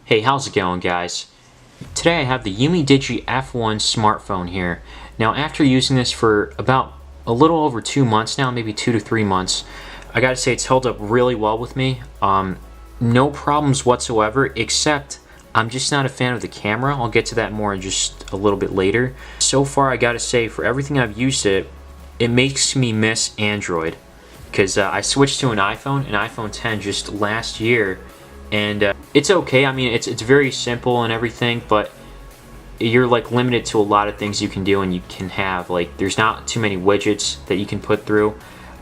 Hey, how's it going, guys? Today I have the Umidigi F1 smartphone here. Now, after using this for about a little over 2 months now, maybe 2 to 3 months, I gotta say it's held up really well with me. No problems whatsoever, except I'm just not a fan of the camera. I'll get to that more in just a little bit later. So far, I gotta say, for everything I've used it, it makes me miss Android. Because I switched to an iPhone 10 just last year, and it's okay. I mean, it's very simple and everything, but you're like limited to a lot of things you can do and you can have. Like, there's not too many widgets that you can put through.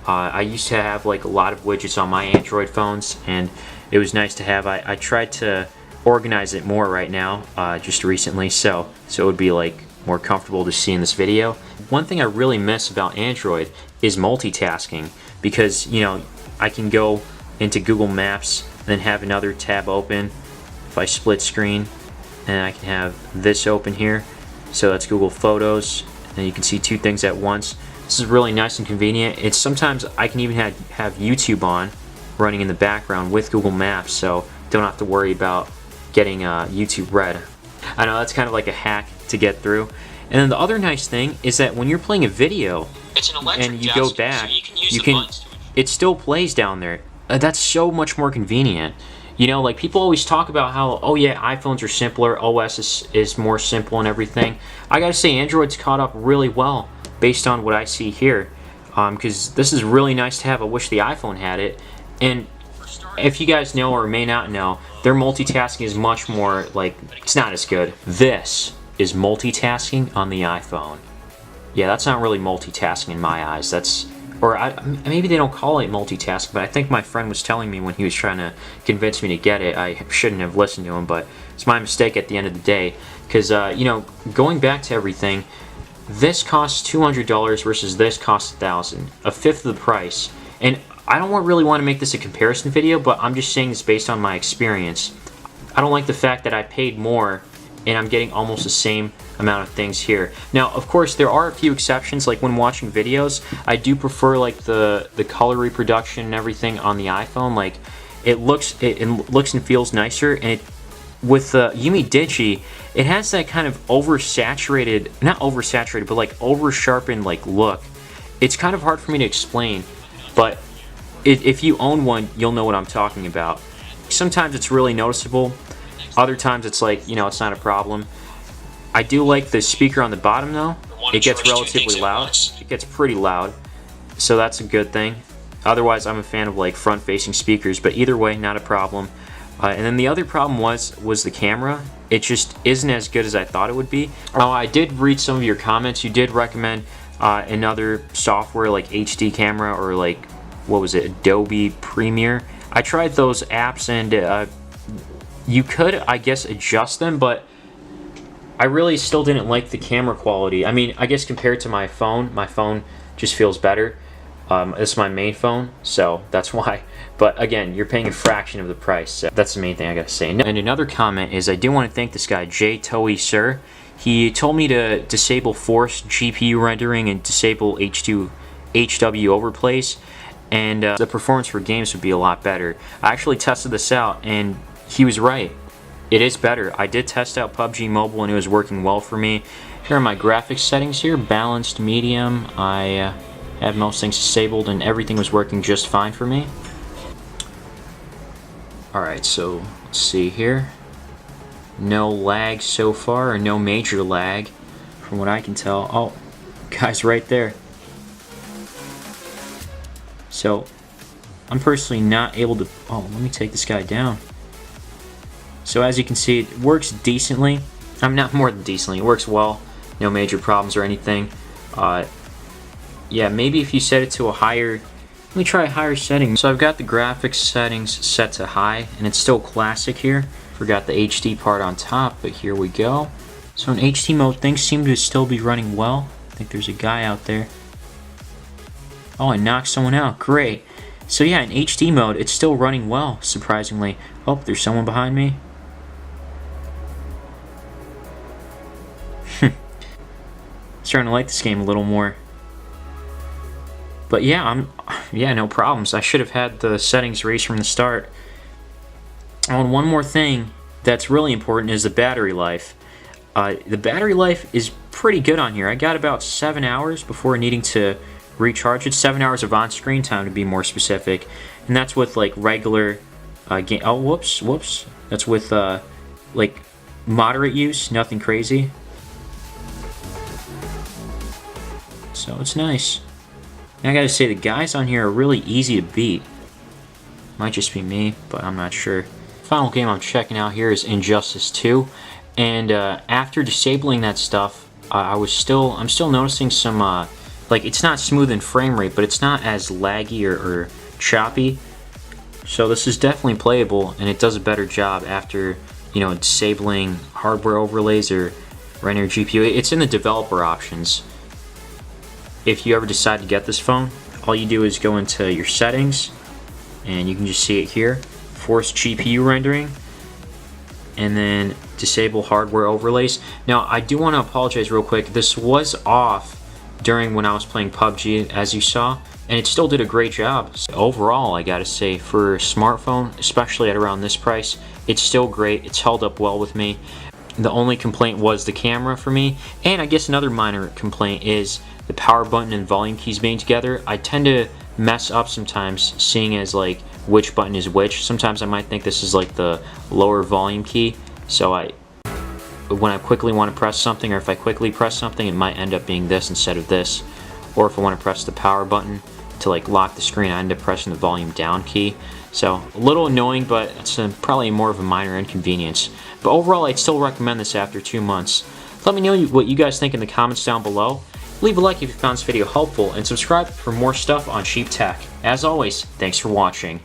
I used to have like a lot of widgets on my Android phones, and it was nice to have. I tried to organize it more right now, just recently, so it would be like more comfortable to see in this video. One thing I really miss about Android is multitasking, because I can go into Google Maps and then have another tab open if I split screen, and I can have this open here, so that's Google Photos, and you can see two things at once. This is really nice and convenient. It's sometimes I can even have YouTube on running in the background with Google Maps, so don't have to worry about getting YouTube red. I know that's kind of like a hack to get through. And then the other nice thing is that when you're playing a video and you go back, it still plays down there. That's so much more convenient. Like people always talk about how, oh yeah, iPhones are simpler, OS is more simple and everything. I gotta say, Android's caught up really well based on what I see here, because this is really nice to have. I wish the iPhone had it. And if you guys know or may not know, their multitasking is much more, like, it's not as good. This is multitasking on the iPhone. Yeah, that's not really multitasking in my eyes. Maybe they don't call it multitasking, but I think my friend was telling me when he was trying to convince me to get it. I shouldn't have listened to him, but it's my mistake at the end of the day. Because, going back to everything, this costs $200 versus this costs $1,000, a fifth of the price. And I don't really want to make this a comparison video, but I'm just saying this based on my experience. I don't like the fact that I paid more and I'm getting almost the same amount of things here. Now, of course, there are a few exceptions. Like when watching videos, I do prefer like the color reproduction and everything on the iPhone. Like it looks and feels nicer. And with the Umidigi, it has that kind of oversaturated, not oversaturated, but like over-sharpened like look. It's kind of hard for me to explain, but if you own one, you'll know what I'm talking about. Sometimes it's really noticeable. Other times it's like, it's not a problem. I do like the speaker on the bottom though. It gets relatively loud. It gets pretty loud. So that's a good thing. Otherwise, I'm a fan of like front-facing speakers, but either way, not a problem. And then the other problem was the camera. It just isn't as good as I thought it would be. I did read some of your comments. You did recommend another software like HD camera or like, what was it, Adobe Premiere. I tried those apps, and you could, I guess, adjust them, but I really still didn't like the camera quality. I mean, I guess compared to my phone just feels better. This is my main phone, so that's why. But again, you're paying a fraction of the price, so that's the main thing I gotta say. And another comment is, I do want to thank this guy, J Toei Sir. He told me to disable forced GPU rendering and disable HW overplays, and the performance for games would be a lot better. I actually tested this out, and he was right. It is better. I did test out PUBG Mobile, and it was working well for me. Here are my graphics settings here, balanced, medium. I have most things disabled, and everything was working just fine for me. Alright, so let's see here. No lag so far, or no major lag, from what I can tell. Oh, guy's right there. So, I'm personally not able to... Oh, let me take this guy down. So as you can see, it works decently. I'm not more than decently. It works well. No major problems or anything. Yeah, maybe if you set it to a higher... Let me try a higher setting. So I've got the graphics settings set to high, and it's still classic here. Forgot the HD part on top, but here we go. So in HD mode, things seem to still be running well. I think there's a guy out there. Oh, I knocked someone out. Great. So yeah, in HD mode, it's still running well, surprisingly. Oh, there's someone behind me. Starting to like this game a little more. But yeah, no problems. I should have had the settings raised from the start. Oh, and one more thing. that's really important is the battery life. The battery life is pretty good on here. I got about 7 hours before needing to recharge it. 7 hours of on-screen time to be more specific, and that's with like regular game. Oh, whoops. That's with like moderate use, nothing crazy. So it's nice. And I gotta say, the guys on here are really easy to beat. Might just be me, but I'm not sure. Final game I'm checking out here is Injustice 2, and after disabling that stuff, I'm still noticing some like, it's not smooth in frame rate, but it's not as laggy or choppy. So this is definitely playable, and it does a better job after, you know, disabling hardware overlays or running your GPU. It's in the developer options. If you ever decide to get this phone, all you do is go into your settings, and you can just see it here, force GPU rendering, and then disable hardware overlays. Now, I do want to apologize real quick. This was off during when I was playing PUBG, as you saw, and it still did a great job. So overall, I gotta say, for a smartphone, especially at around this price, it's still great. It's held up well with me. The only complaint was the camera for me, and I guess another minor complaint is the power button and volume keys being together. I tend to mess up sometimes, seeing as like which button is which. Sometimes I might think this is like the lower volume key, so when I quickly want to press something, or if I quickly press something, it might end up being this instead of this. Or if I want to press the power button to like lock the screen, I end up pressing the volume down key. So a little annoying, but it's probably more of a minor inconvenience. But overall, I'd still recommend this after 2 months. Let me know what you guys think in the comments down below. Leave a like if you found this video helpful, and subscribe for more stuff on cheap tech. As always, thanks for watching.